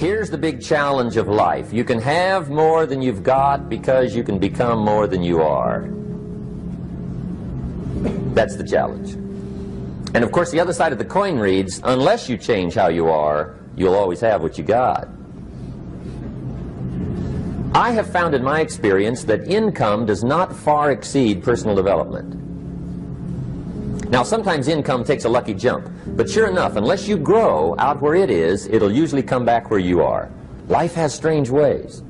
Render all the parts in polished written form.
Here's the big challenge of life. You can have more than you've got because you can become more than you are. That's the challenge. And of course the other side of the coin reads, unless you change how you are, you'll always have what you got. I have found in my experience that income does not far exceed personal development. Now sometimes income takes a lucky jump, but sure enough, unless you grow out where it is, it'll usually come back where you are. Life has strange ways.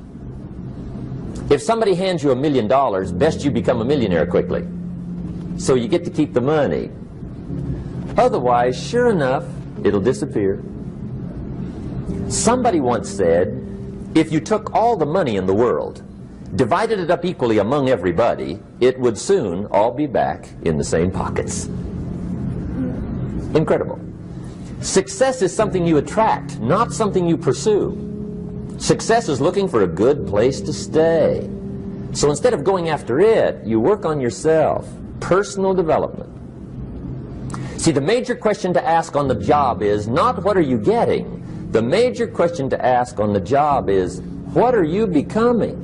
If somebody hands you $1 million, best you become a millionaire quickly, so you get to keep the money. Otherwise, sure enough, it'll disappear. Somebody once said, if you took all the money in the world, divided it up equally among everybody, it would soon all be back in the same pockets. Incredible. Success is something you attract, not something you pursue. Success is looking for a good place to stay. So instead of going after it, you work on yourself. Personal development. See, the major question to ask on the job is not what are you getting. The major question to ask on the job is what are you becoming?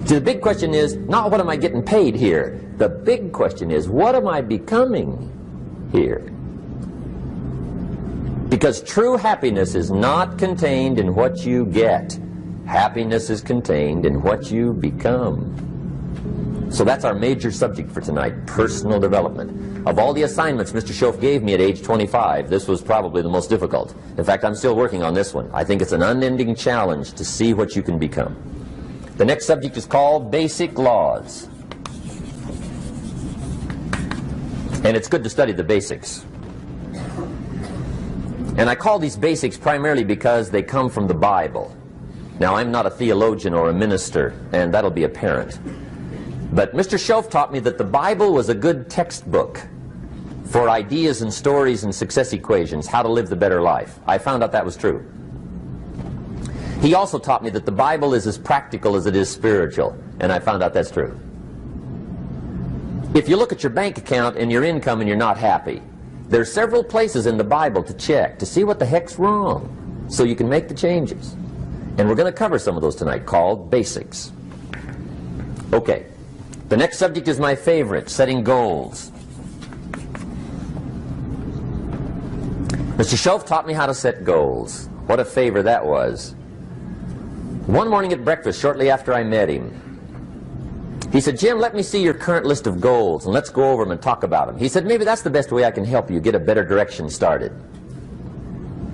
See, the big question is not what am I getting paid here. The big question is what am I becoming here? Because true happiness is not contained in what you get. Happiness is contained in what you become. So that's our major subject for tonight, personal development. Of all the assignments Mr. Schoaf gave me at age 25, this was probably the most difficult. In fact, I'm still working on this one. I think it's an unending challenge to see what you can become. The next subject is called Basic Laws. And it's good to study the basics. And I call these basics primarily because they come from the Bible. Now, I'm not a theologian or a minister, and that'll be apparent. But Mr. Schoaf taught me that the Bible was a good textbook for ideas and stories and success equations, how to live the better life. I found out that was true. He also taught me that the Bible is as practical as it is spiritual, and I found out that's true. If you look at your bank account and your income and you're not happy, there are several places in the Bible to check to see what the heck's wrong so you can make the changes. And we're going to cover some of those tonight, called basics. Okay. The next subject is my favorite, setting goals. Mr. Schoaf taught me how to set goals. What a favor that was. One morning at breakfast, shortly after I met him, he said, Jim, let me see your current list of goals, and let's go over them and talk about them. He said, maybe that's the best way I can help you get a better direction started.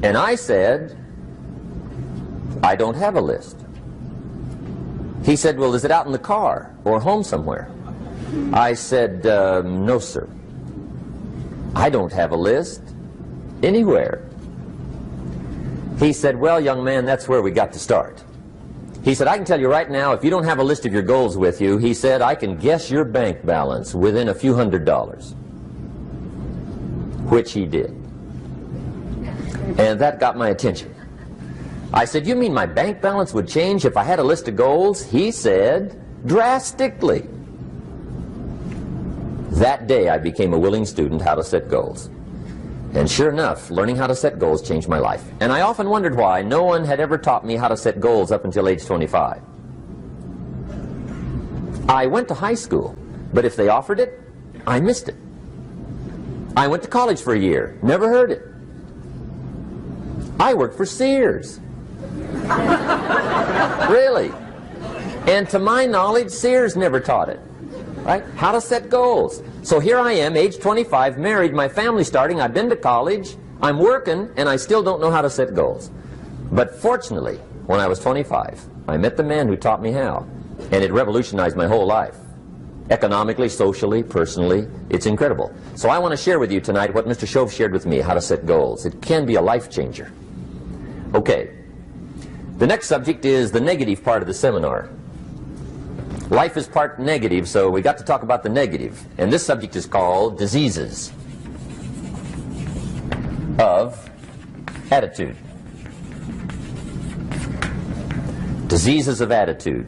And I said, I don't have a list. He said, well, is it out in the car or home somewhere? I said, no, sir. I don't have a list anywhere. He said, well, young man, that's where we got to start. He said, I can tell you right now, if you don't have a list of your goals with you, he said, I can guess your bank balance within a few $100s. Which he did. And that got my attention. I said, you mean my bank balance would change if I had a list of goals? He said, drastically. That day I became a willing student how to set goals. And sure enough, learning how to set goals changed my life. And I often wondered why no one had ever taught me how to set goals up until age 25. I went to high school, but if they offered it, I missed it. I went to college for a year, never heard it. I worked for Sears. Really. And to my knowledge, Sears never taught it. Right? How to set goals. So here I am, age 25, married, my family's starting, I've been to college, I'm working, and I still don't know how to set goals. But fortunately, when I was 25, I met the man who taught me how, and it revolutionized my whole life. Economically, socially, personally, it's incredible. So I want to share with you tonight what Mr. Schoaf shared with me, how to set goals. It can be a life changer. Okay. The next subject is the negative part of the seminar. Life is part negative, so we got to talk about the negative. And this subject is called diseases of attitude. Diseases of attitude.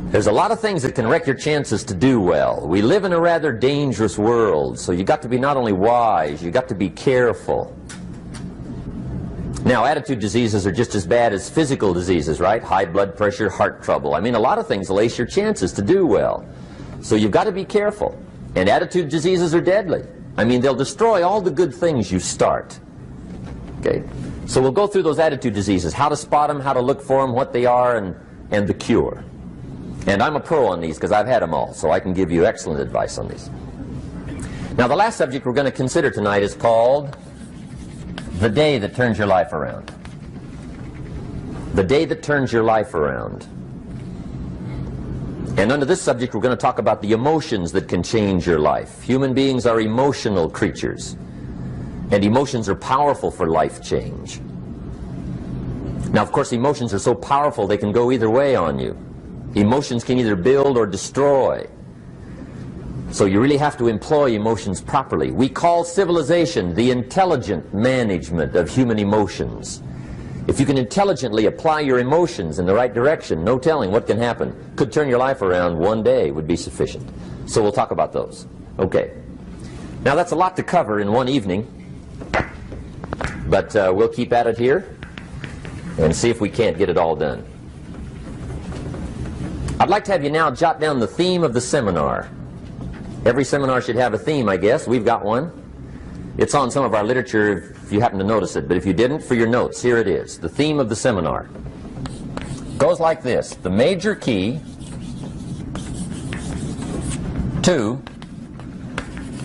There's a lot of things that can wreck your chances to do well. We live in a rather dangerous world, so you got to be not only wise, you got to be careful. Now, attitude diseases are just as bad as physical diseases, right? High blood pressure, heart trouble. I mean, a lot of things lace your chances to do well. So you've got to be careful. And attitude diseases are deadly. I mean, they'll destroy all the good things you start. Okay? So we'll go through those attitude diseases, how to spot them, how to look for them, what they are, and the cure. And I'm a pro on these because I've had them all, so I can give you excellent advice on these. Now, the last subject we're going to consider tonight is called the day that turns your life around. The day that turns your life around. And under this subject, we're going to talk about the emotions that can change your life. Human beings are emotional creatures, and emotions are powerful for life change. Now, of course, emotions are so powerful they can go either way on you. Emotions can either build or destroy. So you really have to employ emotions properly. We call civilization the intelligent management of human emotions. If you can intelligently apply your emotions in the right direction, no telling what can happen. Could turn your life around one day would be sufficient. So we'll talk about those. Okay. Now that's a lot to cover in one evening, but we'll keep at it here and see if we can't get it all done. I'd like to have you now jot down the theme of the seminar. Every seminar should have a theme, I guess. We've got one. It's on some of our literature if you happen to notice it, but if you didn't, for your notes, here it is. The theme of the seminar goes like this: the major key to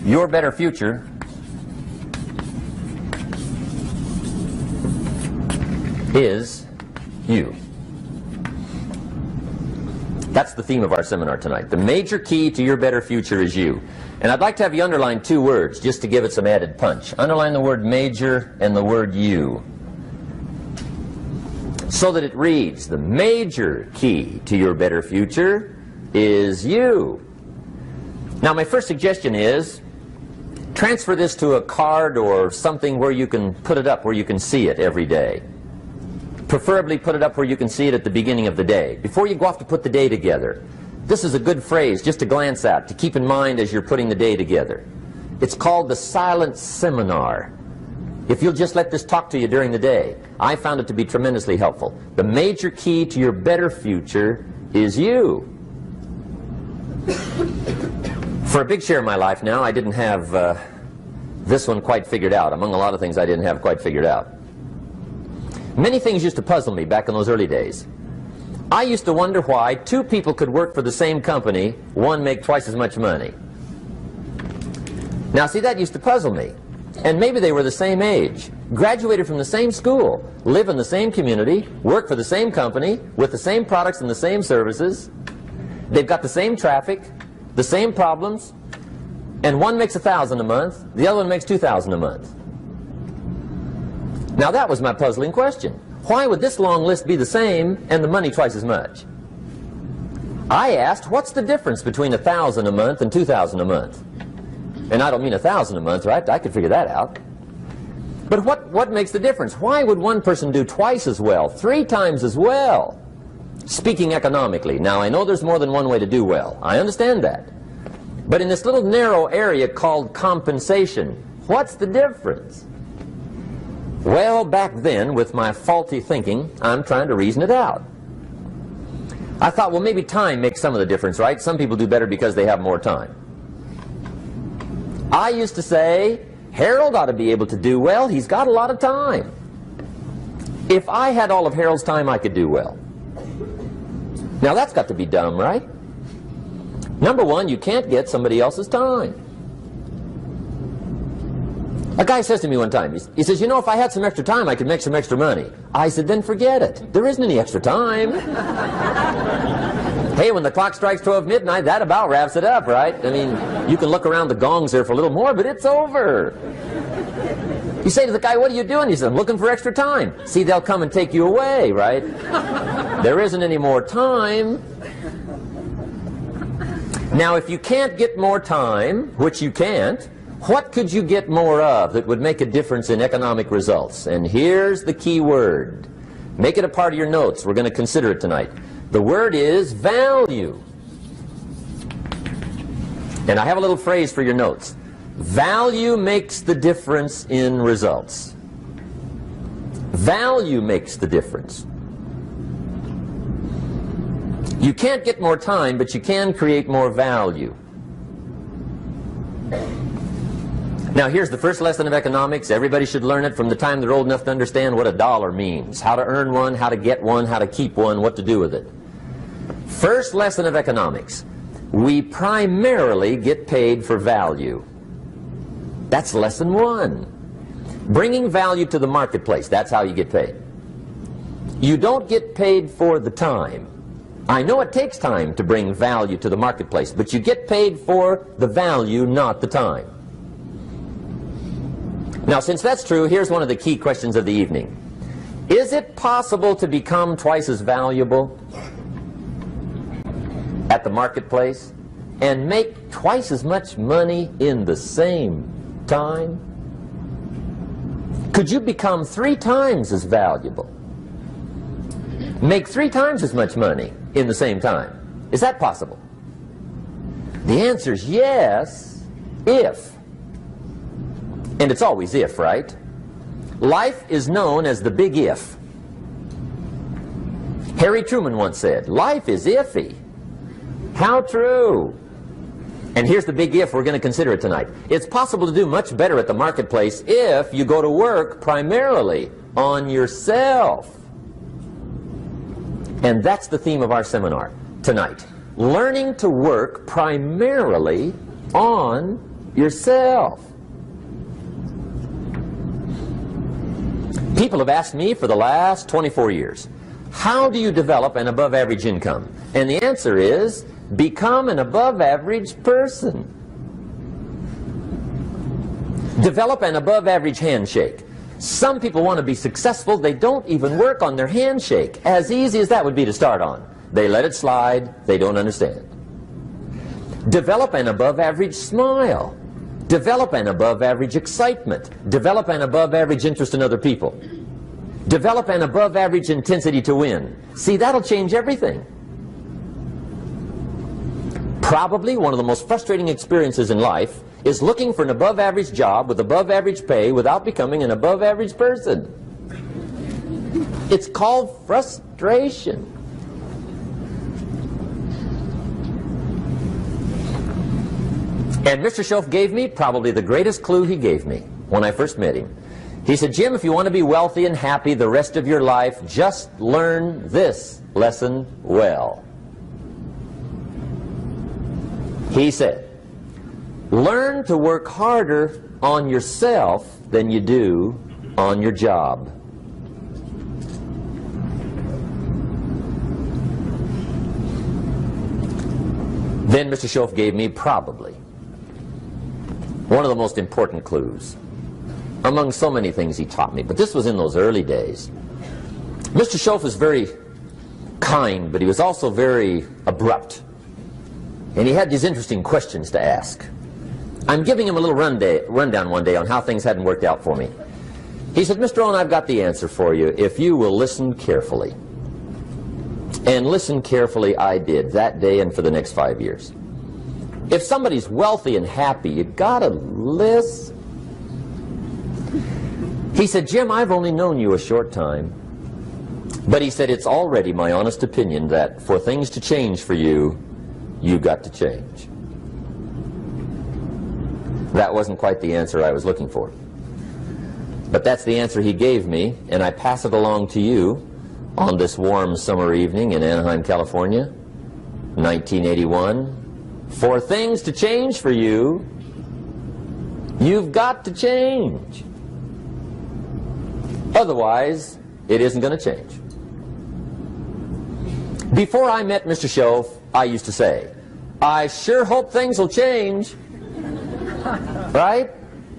your better future is you. That's the theme of our seminar tonight. The major key to your better future is you. And I'd like to have you underline two words just to give it some added punch. Underline the word major and the word you, so that it reads, the major key to your better future is you. Now, my first suggestion is transfer this to a card or something where you can put it up, where you can see it every day. Preferably put it up where you can see it at the beginning of the day, before you go off to put the day together. This is a good phrase just to glance at, to keep in mind as you're putting the day together. It's called the silent seminar. If you'll just let this talk to you during the day, I found it to be tremendously helpful. The major key to your better future is you. For a big share of my life now, I didn't have this one quite figured out. Among a lot of things I didn't have quite figured out. Many things used to puzzle me back in those early days. I used to wonder why two people could work for the same company, one make twice as much money. Now, see, that used to puzzle me. And maybe they were the same age, graduated from the same school, live in the same community, work for the same company, with the same products and the same services. They've got the same traffic, the same problems, and one makes $1,000 a month, the other one makes $2,000 a month. Now that was my puzzling question. Why would this long list be the same and the money twice as much? I asked, what's the difference between $1,000 a month and $2,000 a month? And I don't mean $1,000 a month, right? I could figure that out. But what makes the difference? Why would one person do twice as well, 3 times as well? Speaking economically. Now, I know there's more than one way to do well. I understand that. But in this little narrow area called compensation, what's the difference? Well, back then, with my faulty thinking, I'm trying to reason it out. I thought, well, maybe time makes some of the difference, right? Some people do better because they have more time. I used to say, Harold ought to be able to do well. He's got a lot of time. If I had all of Harold's time, I could do well. Now, that's got to be dumb, right? Number one, you can't get somebody else's time. A guy says to me one time, he says, you know, if I had some extra time, I could make some extra money. I said, then forget it. There isn't any extra time. Hey, when the clock strikes 12 midnight, that about wraps it up, right? I mean, you can look around the gongs there for a little more, but it's over. You say to the guy, what are you doing? He says, I'm looking for extra time. See, they'll come and take you away, right? There isn't any more time. Now, if you can't get more time, which you can't, what could you get more of that would make a difference in economic results? And here's the key word. Make it a part of your notes. We're going to consider it tonight. The word is value. And I have a little phrase for your notes. Value makes the difference in results. Value makes the difference. You can't get more time, but you can create more value. Now here's the first lesson of economics. Everybody should learn it from the time they're old enough to understand what a dollar means, how to earn one, how to get one, how to keep one, what to do with it. First lesson of economics. We primarily get paid for value. That's lesson one. Bringing value to the marketplace, that's how you get paid. You don't get paid for the time. I know it takes time to bring value to the marketplace, but you get paid for the value, not the time. Now, since that's true, here's one of the key questions of the evening. Is it possible to become twice as valuable at the marketplace and make twice as much money in the same time? Could you become 3 times as valuable? Make 3 times as much money in the same time? Is that possible? The answer is yes, if. And it's always if, right? Life is known as the big if. Harry Truman once said, life is iffy. How true. And here's the big if we're going to consider it tonight. It's possible to do much better at the marketplace if you go to work primarily on yourself. And that's the theme of our seminar tonight. Learning to work primarily on yourself. People have asked me for the last 24 years, how do you develop an above average income? And the answer is, become an above average person. Develop an above average handshake. Some people want to be successful, they don't even work on their handshake. As easy as that would be to start on. They let it slide, they don't understand. Develop an above average smile. Develop an above average excitement. Develop an above average interest in other people. Develop an above average intensity to win. See, that'll change everything. Probably one of the most frustrating experiences in life is looking for an above average job with above average pay without becoming an above average person. It's called frustration. And Mr. Schoaf gave me probably the greatest clue he gave me when I first met him. He said, Jim, if you want to be wealthy and happy the rest of your life, just learn this lesson well. He said, learn to work harder on yourself than you do on your job. Then Mr. Schoaf gave me probably one of the most important clues among so many things he taught me, but this was in those early days. Mr. Schoaf was very kind, but he was also very abrupt. And he had these interesting questions to ask. I'm giving him a little rundown one day on how things hadn't worked out for me. He said, Mr. Rohn, I've got the answer for you if you will listen carefully. And listen carefully I did that day and for the next 5 years. If somebody's wealthy and happy, you gotta listen. He said, Jim, I've only known you a short time. But he said, it's already my honest opinion that for things to change for you, you've got to change. That wasn't quite the answer I was looking for. But that's the answer he gave me, and I pass it along to you on this warm summer evening in Anaheim, California, 1981. For things to change for you, you've got to change. Otherwise, it isn't going to change. Before I met Mr. Schoaf, I used to say, I sure hope things will change. Right?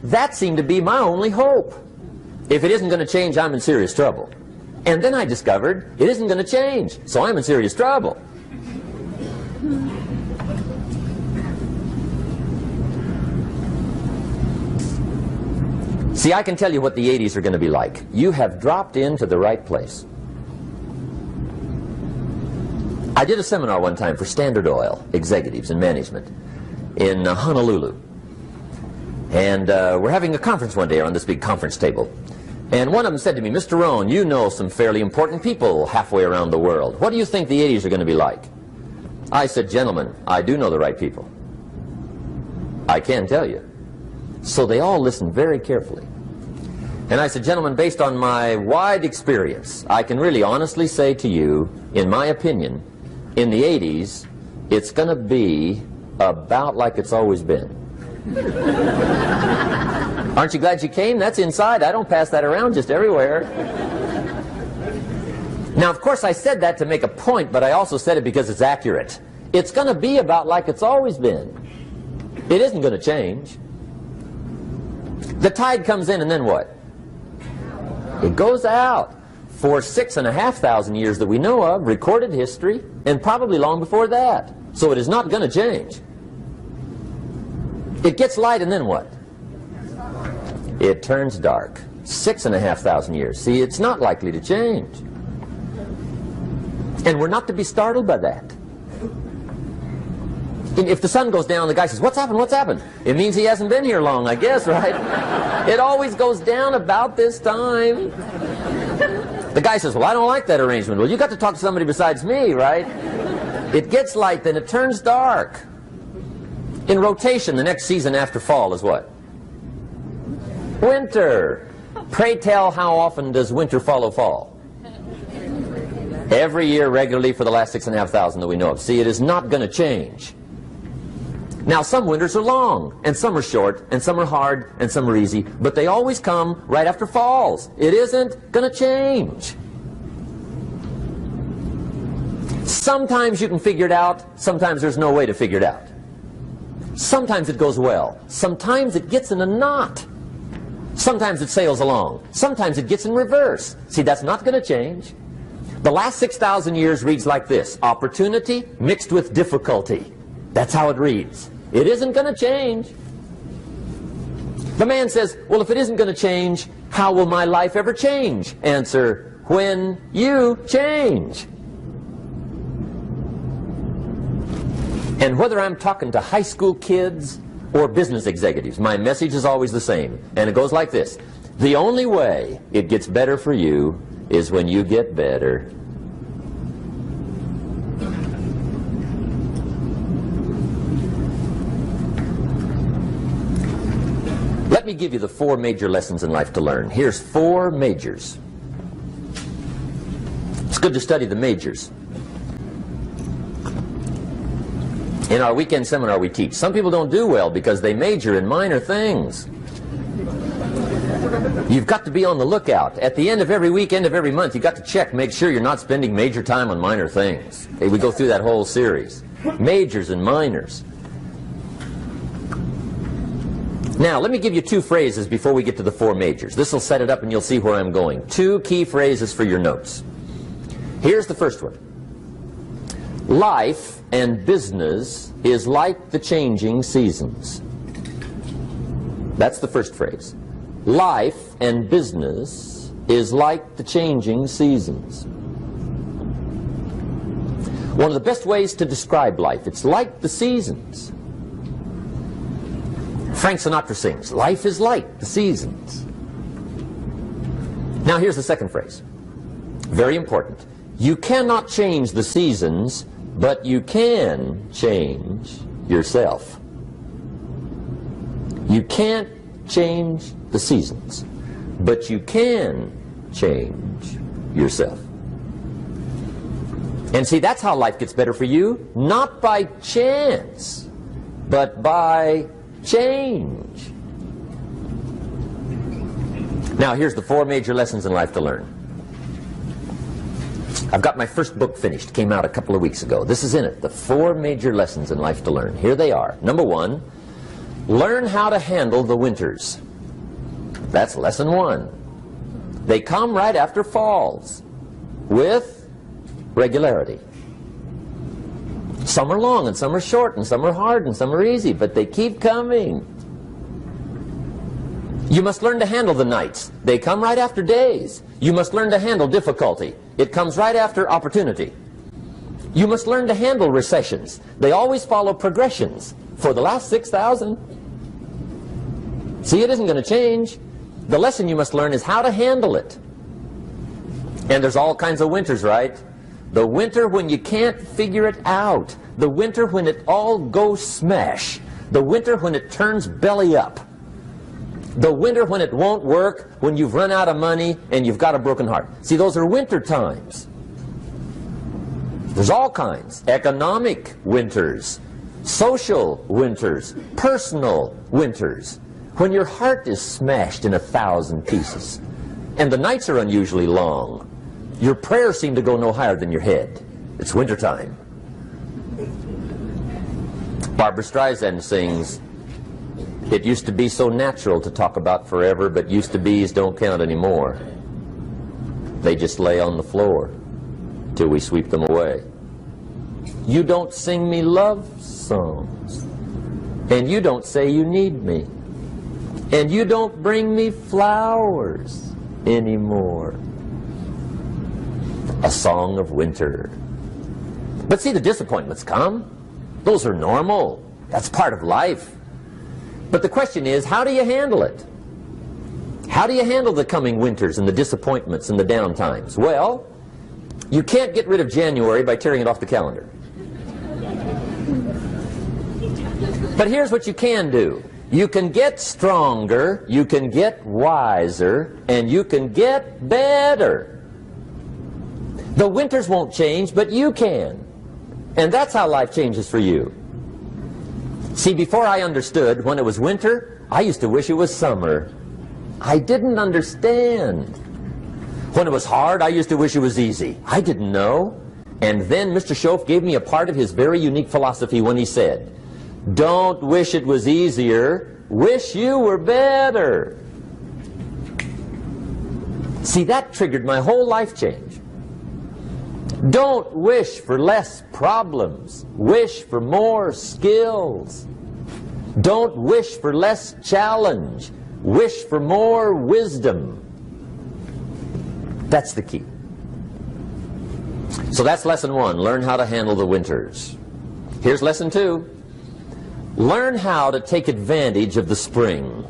That seemed to be my only hope. If it isn't going to change, I'm in serious trouble. And then I discovered it isn't going to change, so I'm in serious trouble. See, I can tell you what the 80s are going to be like. You have dropped into the right place. I did a seminar one time for Standard Oil executives and management in Honolulu. And we're having a conference one day on this big conference table. And one of them said to me, Mr. Rohn, you know some fairly important people halfway around the world. What do you think the 80s are going to be like? I said, gentlemen, I do know the right people. I can tell you. So they all listened very carefully. And I said, gentlemen, based on my wide experience, I can really honestly say to you, in my opinion, in the 80s, it's going to be about like it's always been. Aren't you glad you came? That's inside. I don't pass that around just everywhere. Now, of course, I said that to make a point, but I also said it because it's accurate. It's going to be about like it's always been. It isn't going to change. The tide comes in, and then what? It goes out. For 6,500 years that we know of, recorded history, and probably long before that. So it is not going to change. It gets light, and then what? It turns dark. 6,500 years. See, it's not likely to change. And we're not to be startled by that. If the sun goes down, the guy says, what's happened, what's happened? It means he hasn't been here long, I guess, right? It always goes down about this time. The guy says, well, I don't like that arrangement. Well, you got to talk to somebody besides me, right? It gets light, then it turns dark. In rotation, the next season after fall is what? Winter. Pray tell, how often does winter follow fall? Every year regularly for the last 6,500 that we know of. See, it is not going to change. Now, some winters are long, and some are short, and some are hard, and some are easy, but they always come right after falls. It isn't going to change. Sometimes you can figure it out, sometimes there's no way to figure it out. Sometimes it goes well, sometimes it gets in a knot. Sometimes it sails along, sometimes it gets in reverse. See, that's not going to change. The last 6,000 years reads like this: opportunity mixed with difficulty. That's how it reads. It isn't going to change. The man says, well, if it isn't going to change, how will my life ever change? Answer, when you change. And whether I'm talking to high school kids or business executives, my message is always the same. And it goes like this: the only way it gets better for you is when you get better. Let me give you the 4 major lessons in life to learn. Here's 4 majors. It's good to study the majors. In our weekend seminar we teach, some people don't do well because they major in minor things. You've got to be on the lookout. At the end of every week, end of every month, you've got to check, make sure you're not spending major time on minor things. We go through that whole series. Majors and minors. Now, let me give you 2 phrases before we get to the 4 majors. This will set it up and you'll see where I'm going. 2 key phrases for your notes. Here's the first one. Life and business is like the changing seasons. That's the first phrase. Life and business is like the changing seasons. One of the best ways to describe life, it's like the seasons. Frank Sinatra sings, life is like the seasons. Now here's the second phrase. Very important. You cannot change the seasons, but you can change yourself. You can't change the seasons, but you can change yourself. And see, that's how life gets better for you, not by chance, but by change. Now, here's the 4 major lessons in life to learn. I've got my first book finished, came out a couple of weeks ago. This is in it, the 4 major lessons in life to learn. Here they are. Number 1, learn how to handle the winters. That's lesson 1. They come right after falls, with regularity. Some are long, and some are short, and some are hard, and some are easy, but they keep coming. You must learn to handle the nights. They come right after days. You must learn to handle difficulty. It comes right after opportunity. You must learn to handle recessions. They always follow progressions. For the last 6,000. See, it isn't going to change. The lesson you must learn is how to handle it. And there's all kinds of winters, right? The winter when you can't figure it out. The winter when it all goes smash. The winter when it turns belly up. The winter when it won't work, when you've run out of money and you've got a broken heart. See, those are winter times. There's all kinds. Economic winters, social winters, personal winters. When your heart is smashed in 1,000 pieces and the nights are unusually long, your prayers seem to go no higher than your head. It's wintertime. Barbra Streisand sings, "It used to be so natural to talk about forever, but used to be's don't count anymore. They just lay on the floor till we sweep them away. You don't sing me love songs, and you don't say you need me, and you don't bring me flowers anymore." A song of winter. But see, the disappointments come. Those are normal. That's part of life. But the question is, how do you handle it? How do you handle the coming winters and the disappointments and the down times? Well, you can't get rid of January by tearing it off the calendar. But here's what you can do. You can get stronger, you can get wiser, and you can get better. The winters won't change, but you can. And that's how life changes for you. See, before I understood, when it was winter, I used to wish it was summer. I didn't understand. When it was hard, I used to wish it was easy. I didn't know. And then Mr. Schoaf gave me a part of his very unique philosophy when he said, "Don't wish it was easier, wish you were better." See, that triggered my whole life change. Don't wish for less problems, wish for more skills. Don't wish for less challenge, wish for more wisdom. That's the key. So that's lesson one, learn how to handle the winters. Here's lesson two, learn how to take advantage of the spring.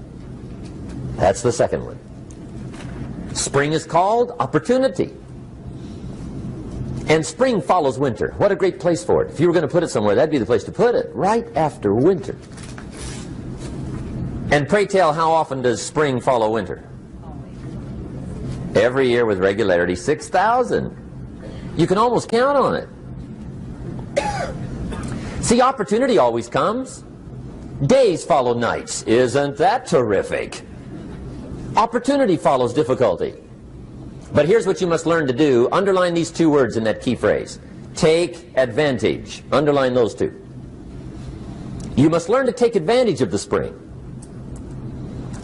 That's the second one. Spring is called opportunity. And spring follows winter. What a great place for it. If you were going to put it somewhere, that'd be the place to put it, right after winter. And pray tell, how often does spring follow winter? Every year with regularity, 6,000. You can almost count on it. See, opportunity always comes. Days follow nights. Isn't that terrific? Opportunity follows difficulty. But here's what you must learn to do. Underline these two words in that key phrase. Take advantage. Underline those two. You must learn to take advantage of the spring.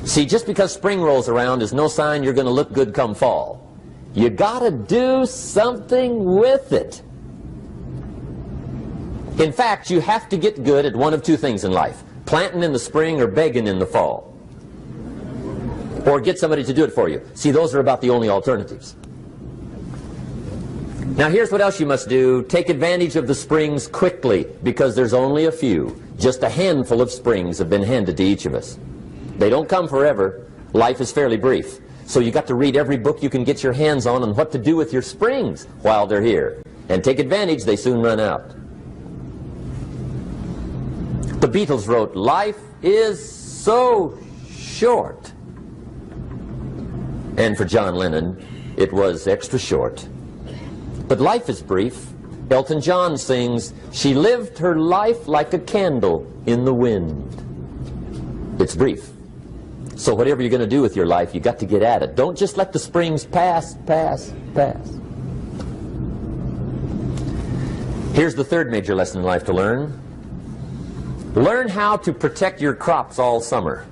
See, just because spring rolls around is no sign you're going to look good come fall. You got to do something with it. In fact, you have to get good at one of two things in life. Planting in the spring or begging in the fall. Or get somebody to do it for you. See, those are about the only alternatives. Now here's what else you must do. Take advantage of the springs quickly, because there's only a few. Just a handful of springs have been handed to each of us. They don't come forever. Life is fairly brief. So you got to read every book you can get your hands on what to do with your springs while they're here. And take advantage, they soon run out. The Beatles wrote, "Life is so short." And for John Lennon, it was extra short. But life is brief. Elton John sings, "She lived her life like a candle in the wind." It's brief. So whatever you're going to do with your life, you got to get at it. Don't just let the springs pass. Here's the third major lesson in life to learn. Learn how to protect your crops all summer.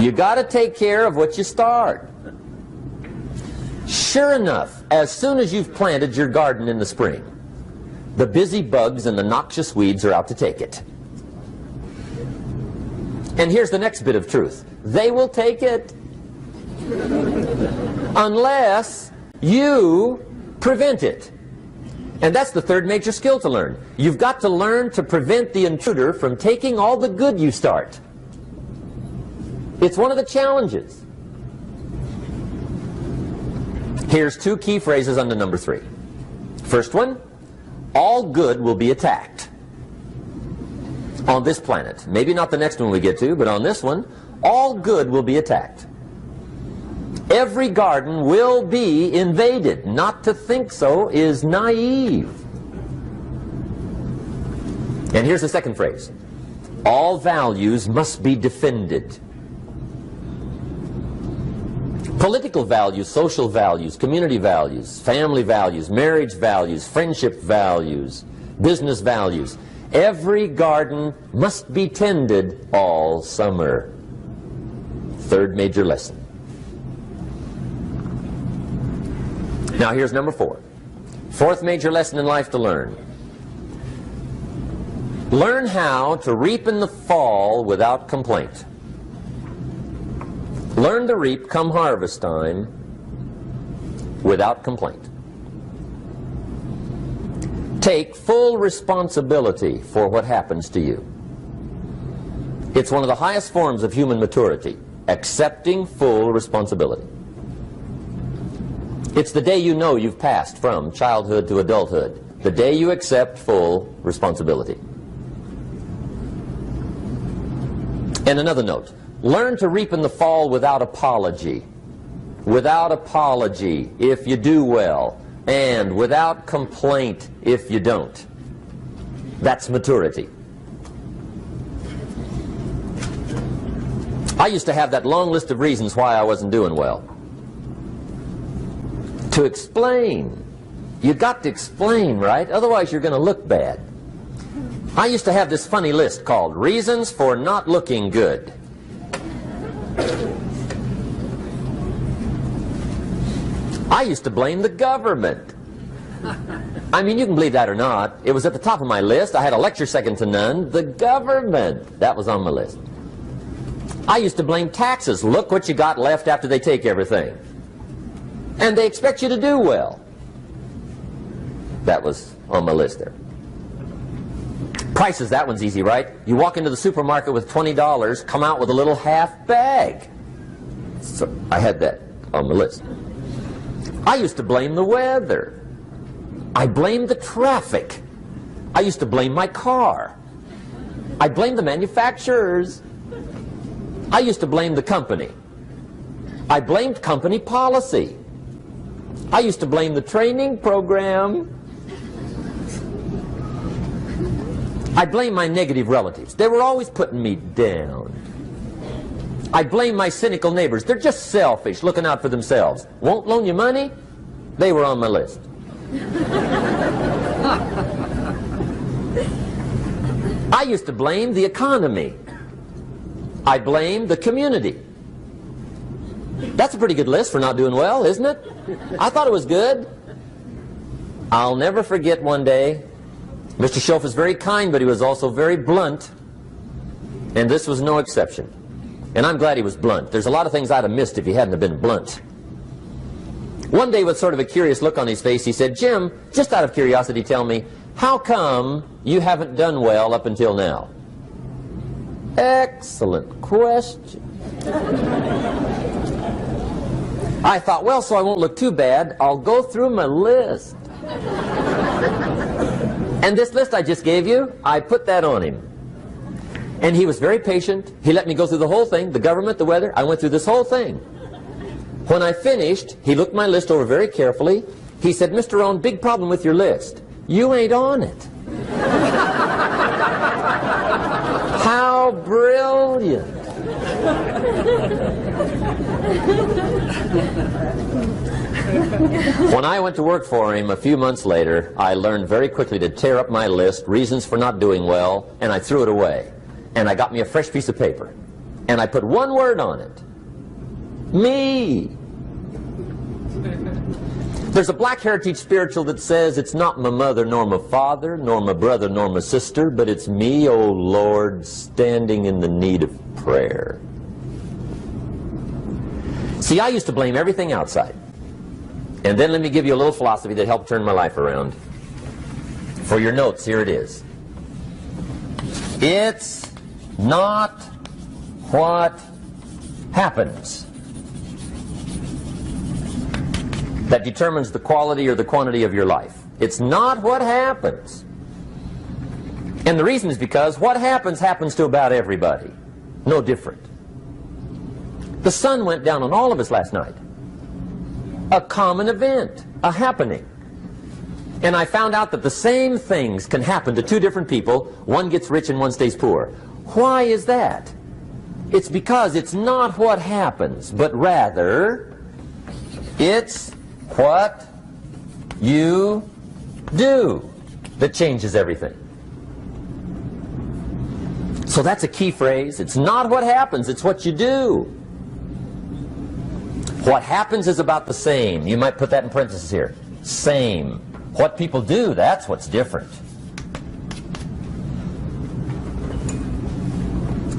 You got to take care of what you start. Sure enough, as soon as you've planted your garden in the spring, the busy bugs and the noxious weeds are out to take it. And here's the next bit of truth. They will take it unless you prevent it. And that's the third major skill to learn. You've got to learn to prevent the intruder from taking all the good you start. It's one of the challenges. Here's two key phrases under number 3. First one, all good will be attacked on this planet. Maybe not the next one we get to, but on this one, all good will be attacked. Every garden will be invaded. Not to think so is naive. And here's the second phrase. All values must be defended. Political values, social values, community values, family values, marriage values, friendship values, business values. Every garden must be tended all summer. Third major lesson. Now here's number 4. Fourth major lesson in life to learn. Learn how to reap in the fall without complaint. Learn to reap come harvest time without complaint. Take full responsibility for what happens to you. It's one of the highest forms of human maturity, accepting full responsibility. It's the day you know you've passed from childhood to adulthood, the day you accept full responsibility. And another note, learn to reap in the fall without apology. Without apology if you do well, and without complaint if you don't. That's maturity. I used to have that long list of reasons why I wasn't doing well. To explain. You got to explain, right? Otherwise you're going to look bad. I used to have this funny list called Reasons for Not Looking Good. I used to blame the government. I mean, you can believe that or not. It was at the top of my list. I had a lecture second to none. The government. That was on my list. I used to blame taxes. Look what you got left after they take everything. And they expect you to do well. That was on my list there. Prices, that one's easy, right? You walk into the supermarket with $20, come out with a little half bag. So I had that on my list. I used to blame the weather. I blamed the traffic. I used to blame my car. I blamed the manufacturers. I used to blame the company. I blamed company policy. I used to blame the training program. I blame my negative relatives. They were always putting me down. I blame my cynical neighbors. They're just selfish, looking out for themselves. Won't loan you money? They were on my list. I used to blame the economy. I blamed the community. That's a pretty good list for not doing well, isn't it? I thought it was good. I'll never forget one day, Mr. Schoaf was very kind, but he was also very blunt, and this was no exception. And I'm glad he was blunt. There's a lot of things I'd have missed if he hadn't have been blunt. One day, with sort of a curious look on his face, he said, "Jim, just out of curiosity, tell me, how come you haven't done well up until now?" Excellent question. I thought, well, so I won't look too bad, I'll go through my list. And this list I just gave you, I put that on him. And he was very patient. He let me go through the whole thing, the government, the weather. I went through this whole thing. When I finished, he looked my list over very carefully. He said, "Mr. Rohn, big problem with your list. You ain't on it." How brilliant. When I went to work for him a few months later, I learned very quickly to tear up my list, reasons for not doing well, and I threw it away. And I got me a fresh piece of paper. And I put one word on it. Me. There's a Black Heritage spiritual that says, "It's not my mother nor my father, nor my brother nor my sister, but it's me, oh Lord, standing in the need of prayer." See, I used to blame everything outside. And then let me give you a little philosophy that helped turn my life around. For your notes, here it is. It's not what happens that determines the quality or the quantity of your life. It's not what happens. And the reason is because what happens happens to about everybody. No different. The sun went down on all of us last night. A common event, a happening. And I found out that the same things can happen to two different people. One gets rich and one stays poor. Why is that? It's because it's not what happens, but rather it's what you do that changes everything. So that's a key phrase. It's not what happens, it's what you do. What happens is about the same. You might put that in parentheses here. Same. What people do, that's what's different.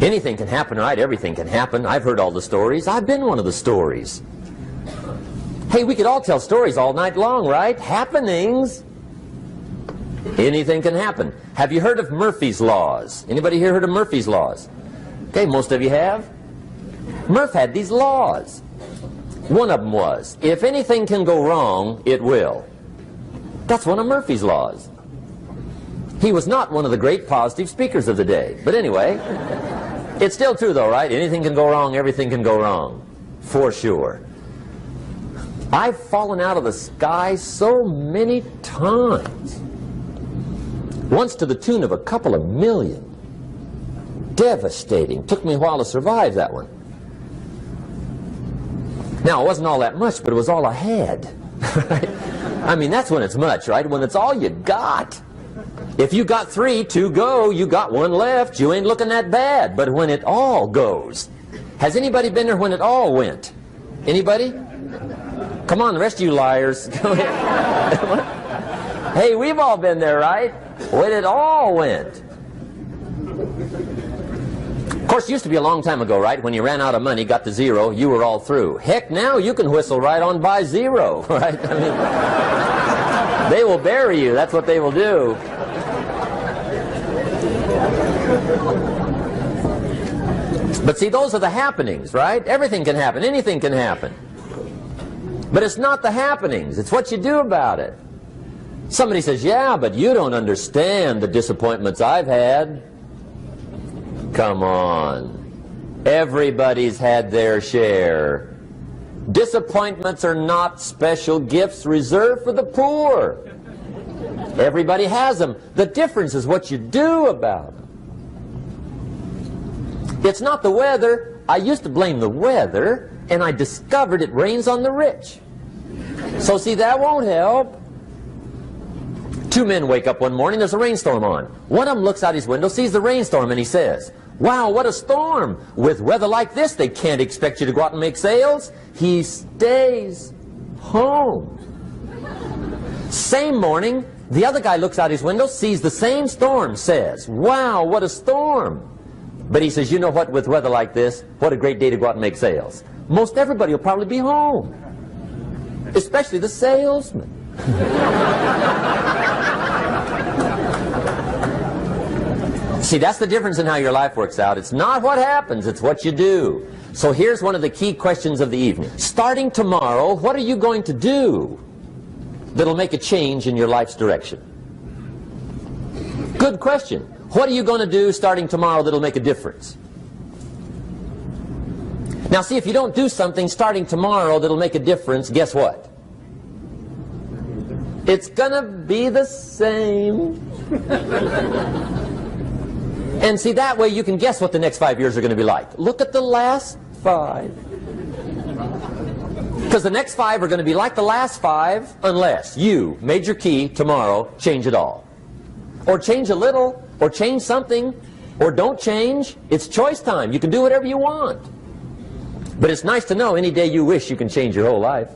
Anything can happen, right? Everything can happen. I've heard all the stories. I've been one of the stories. Hey, we could all tell stories all night long, right? Happenings. Anything can happen. Have you heard of Murphy's Laws? Anybody here heard of Murphy's Laws? Okay, most of you have. Murph had these laws. One of them was, if anything can go wrong, it will. That's one of Murphy's Laws. He was not one of the great positive speakers of the day. But anyway, it's still true though, right? Anything can go wrong, everything can go wrong. For sure. I've fallen out of the sky so many times. Once to the tune of a couple of million. Devastating. Took me a while to survive that one. Now, it wasn't all that much, but it was all I had. I mean, that's when it's much, right? When it's all you got. If you got 3, 2 go, you got 1 left, you ain't looking that bad. But when it all goes, has anybody been there when it all went? Anybody? Come on, the rest of you liars. Hey, we've all been there, right? When it all went. Of course, it used to be a long time ago, right? When you ran out of money, got to 0, you were all through. Heck, now you can whistle right on by 0, right? I mean, they will bury you. That's what they will do. But see, those are the happenings, right? Everything can happen. Anything can happen. But it's not the happenings. It's what you do about it. Somebody says, yeah, but you don't understand the disappointments I've had. Come on. Everybody's had their share. Disappointments are not special gifts reserved for the poor. Everybody has them. The difference is what you do about them. It's not the weather. I used to blame the weather, and I discovered it rains on the rich. So see, that won't help. 2 men wake up one morning, there's a rainstorm on. One of them looks out his window, sees the rainstorm, and he says, wow, what a storm. With weather like this, they can't expect you to go out and make sales. He stays home. Same morning, the other guy looks out his window, sees the same storm, says, wow, what a storm. But he says, you know what, with weather like this, what a great day to go out and make sales. Most everybody will probably be home, especially the salesman. See, that's the difference in how your life works out. It's not what happens, it's what you do. So here's one of the key questions of the evening. Starting tomorrow, what are you going to do that'll make a change in your life's direction? Good question. What are you going to do starting tomorrow that'll make a difference? Now see, if you don't do something starting tomorrow that'll make a difference, guess what? It's gonna be the same. And see, that way you can guess what the next 5 years are going to be like. Look at the last 5. Because the next 5 are going to be like the last 5 unless you, major key, tomorrow, change it all. Or change a little, or change something, or don't change. It's choice time. You can do whatever you want. But it's nice to know any day you wish you can change your whole life.